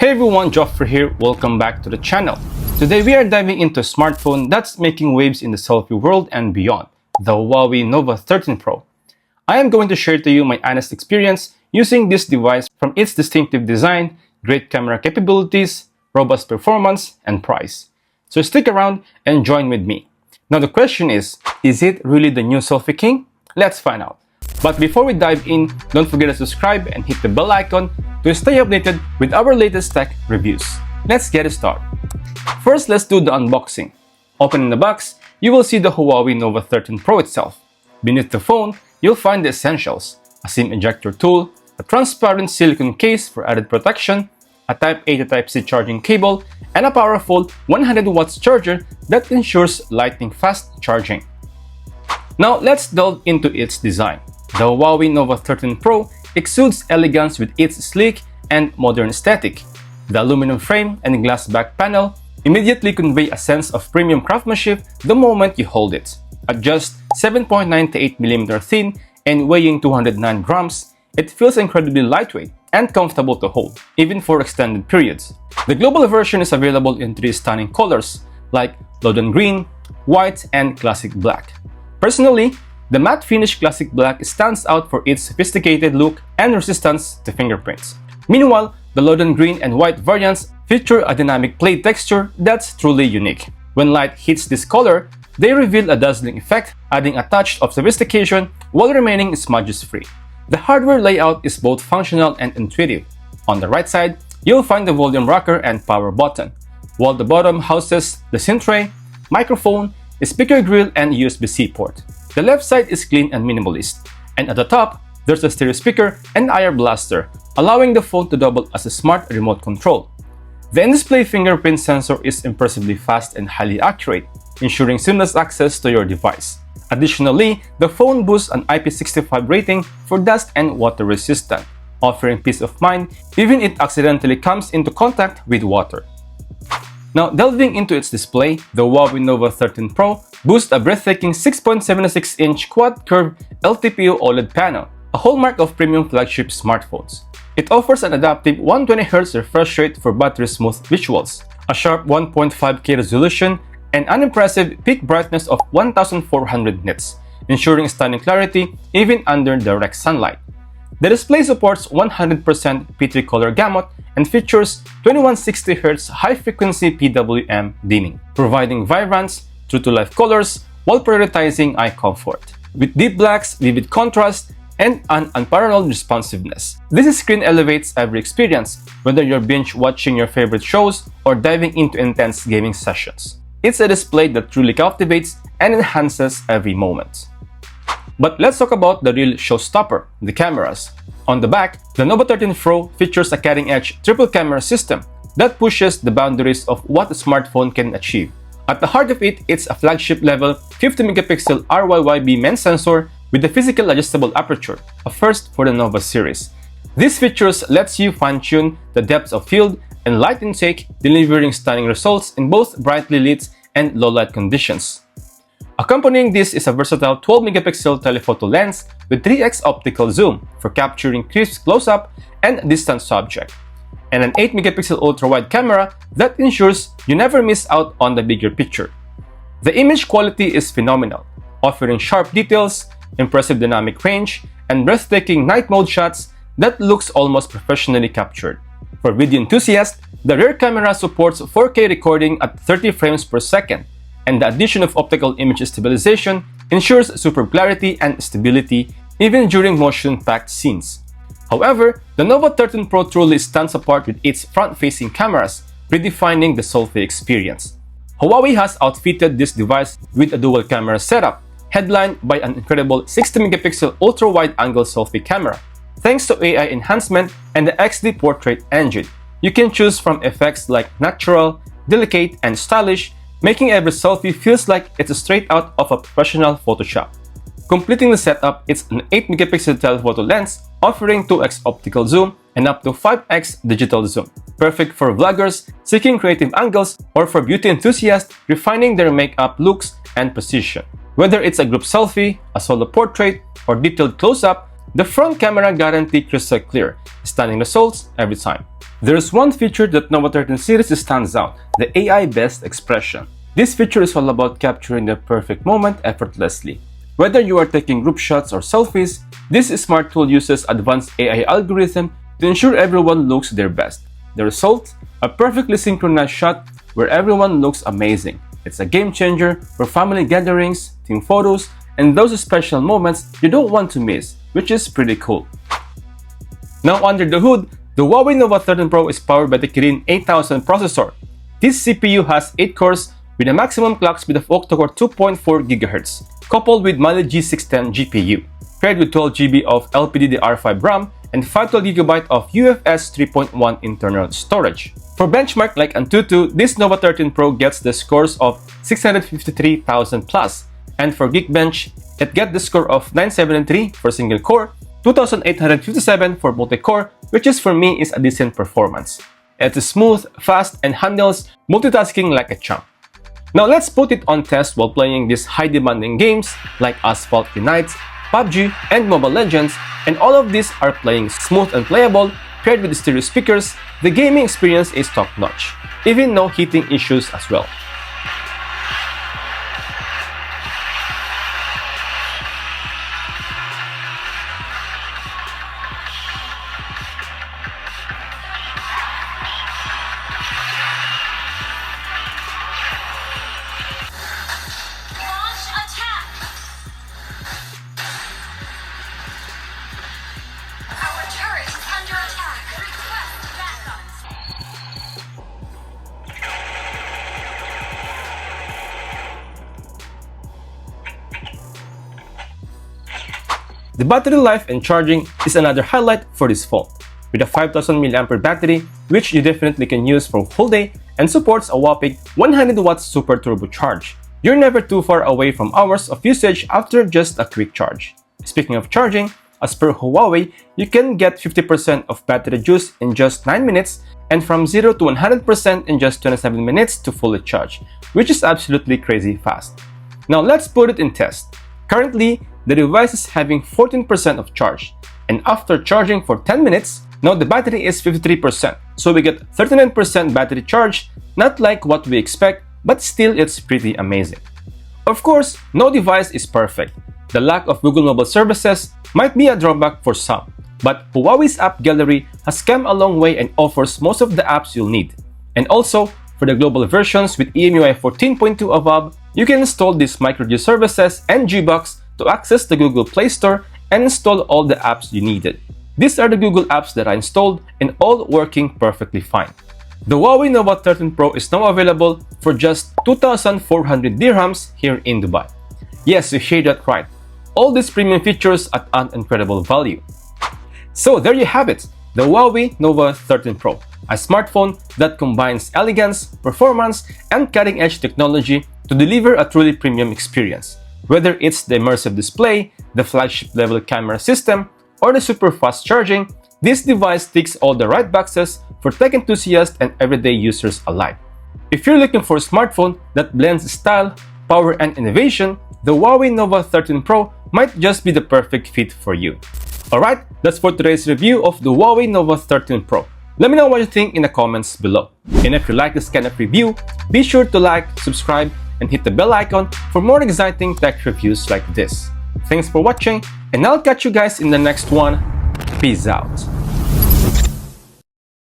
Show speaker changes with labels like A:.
A: Hey everyone, Joffrey here. Welcome back to the channel. Today we are diving into a smartphone that's making waves in the selfie world and beyond, the Huawei Nova 13 Pro. I am going to share to you my honest experience using this device, from its distinctive design, great camera capabilities, robust performance, and price. So stick around and join with me. Now the question is it really the new selfie king? Let's find out. But before we dive in, don't forget to subscribe and hit the bell icon to stay updated with our latest tech reviews. Let's get started. First, let's do the unboxing. Opening the box, you will see the Huawei Nova 13 Pro itself. Beneath the phone, you'll find the essentials: a SIM ejector tool, a transparent silicone case for added protection, a Type-A to Type-C charging cable, and a powerful 100 watts charger that ensures lightning-fast charging. Now, let's delve into its design. The Huawei Nova 13 Pro exudes elegance with its sleek and modern aesthetic. The aluminum frame and glass back panel immediately convey a sense of premium craftsmanship the moment you hold it. At just 7.98mm thin and weighing 209 grams, it feels incredibly lightweight and comfortable to hold, even for extended periods. The global version is available in three stunning colors like London Green, White, and Classic Black. Personally, the matte finish Classic Black stands out for its sophisticated look and resistance to fingerprints. Meanwhile, the London Green and White variants feature a dynamic plate texture that's truly unique. When light hits this color, they reveal a dazzling effect, adding a touch of sophistication while remaining smudges-free. The hardware layout is both functional and intuitive. On the right side, you'll find the volume rocker and power button, while the bottom houses the SIM tray, microphone, a speaker grill, and USB-C port. The left side is clean and minimalist, and at the top, there's a stereo speaker and IR blaster, allowing the phone to double as a smart remote control. The in-display fingerprint sensor is impressively fast and highly accurate, ensuring seamless access to your device. Additionally, the phone boasts an IP65 rating for dust and water resistant, offering peace of mind even if it accidentally comes into contact with water. Now, delving into its display, the Huawei Nova 13 Pro boasts a breathtaking 6.76-inch quad-curve LTPO OLED panel, a hallmark of premium flagship smartphones. It offers an adaptive 120Hz refresh rate for buttery-smooth visuals, a sharp 1.5K resolution, and an impressive peak brightness of 1400 nits, ensuring stunning clarity even under direct sunlight. The display supports 100% P3 color gamut and features 2160Hz high-frequency PWM dimming, providing vibrant, true-to-life colors while prioritizing eye comfort. With deep blacks, vivid contrast, and an unparalleled responsiveness, this screen elevates every experience, whether you're binge-watching your favorite shows or diving into intense gaming sessions. It's a display that truly captivates and enhances every moment. But let's talk about the real showstopper, the cameras. On the back, the Nova 13 Pro features a cutting-edge triple camera system that pushes the boundaries of what a smartphone can achieve. At the heart of it, it's a flagship-level 50-megapixel RYYB MEMS sensor with a physical adjustable aperture, a first for the Nova series. These features lets you fine-tune the depth of field and light intake, delivering stunning results in both brightly lit and low-light conditions. Accompanying this is a versatile 12-megapixel telephoto lens with 3x optical zoom for capturing crisp close-up and distant subject, and an 8-megapixel ultra-wide camera that ensures you never miss out on the bigger picture. The image quality is phenomenal, offering sharp details, impressive dynamic range, and breathtaking night mode shots that looks almost professionally captured. For video enthusiasts, the rear camera supports 4K recording at 30 frames per second, and the addition of optical image stabilization ensures superb clarity and stability even during motion-packed scenes. However, the Nova 13 Pro truly stands apart with its front-facing cameras, redefining the selfie experience. Huawei has outfitted this device with a dual-camera setup, headlined by an incredible 60-megapixel ultra-wide-angle selfie camera. Thanks to AI enhancement and the XD portrait engine, you can choose from effects like natural, delicate, and stylish, making every selfie feels like it's straight out of a professional Photoshop. Completing the setup, it's an 8-megapixel telephoto lens offering 2x optical zoom and up to 5x digital zoom, perfect for vloggers seeking creative angles or for beauty enthusiasts refining their makeup looks and precision. Whether it's a group selfie, a solo portrait, or detailed close-up, the front camera guarantees crystal clear, stunning results every time. There's one feature that Nova 13 series stands out, the AI Best Expression. This feature is all about capturing the perfect moment effortlessly. Whether you are taking group shots or selfies, this smart tool uses advanced AI algorithm to ensure everyone looks their best. The result? A perfectly synchronized shot where everyone looks amazing. It's a game changer for family gatherings, team photos, and those special moments you don't want to miss, which is pretty cool. Now under the hood, the Huawei Nova 13 Pro is powered by the Kirin 8000 processor. This CPU has 8 cores with a maximum clock speed of octa-core 2.4 GHz, coupled with Mali G610 GPU, paired with 12GB of LPDDR5 RAM and 512GB of UFS 3.1 internal storage. For benchmark like Antutu, this Nova 13 Pro gets the scores of 653,000 plus, and for Geekbench, it gets the score of 973 for single core, 2,857 for multi-core, which is for me is a decent performance. It is smooth, fast, and handles multitasking like a champ. Now let's put it on test while playing these high-demanding games like Asphalt Unites, PUBG, and Mobile Legends, and all of these are playing smooth and playable. Paired with stereo speakers, the gaming experience is top-notch, even no heating issues as well. The battery life and charging is another highlight for this phone. With a 5000 mAh battery, which you definitely can use for a whole day and supports a whopping 100 watts super turbo charge. You're never too far away from hours of usage after just a quick charge. Speaking of charging, as per Huawei, you can get 50% of battery juice in just 9 minutes and from 0 to 100% in just 27 minutes to fully charge, which is absolutely crazy fast. Now let's put it in test. Currently, the device is having 14% of charge, and after charging for 10 minutes, now the battery is 53%, so we get 39% battery charge, not like what we expect, but still it's pretty amazing. Of course, no device is perfect. The lack of Google mobile services might be a drawback for some, but Huawei's app gallery has come a long way and offers most of the apps you'll need. And also, for the global versions with EMUI 14.2 above, you can install these microG services and Gbox to access the Google Play Store and install all the apps you needed. These are the Google apps that I installed and all working perfectly fine. The Huawei Nova 13 Pro is now available for just 2,400 dirhams here in Dubai. Yes, you heard that right. All these premium features at an incredible value. So there you have it, the Huawei Nova 13 Pro, a smartphone that combines elegance, performance, and cutting-edge technology to deliver a truly premium experience. Whether it's the immersive display, the flagship level camera system, or the super fast charging, this device ticks all the right boxes for tech enthusiasts and everyday users alike. If you're looking for a smartphone that blends style, power, and innovation, the Huawei Nova 13 Pro might just be the perfect fit for you. Alright, that's for today's review of the Huawei Nova 13 Pro. Let me know what you think in the comments below. And if you like this kind of review, be sure to like, subscribe, and hit the bell icon for more exciting tech reviews like this. Thanks for watching, and I'll catch you guys in the next one. Peace out.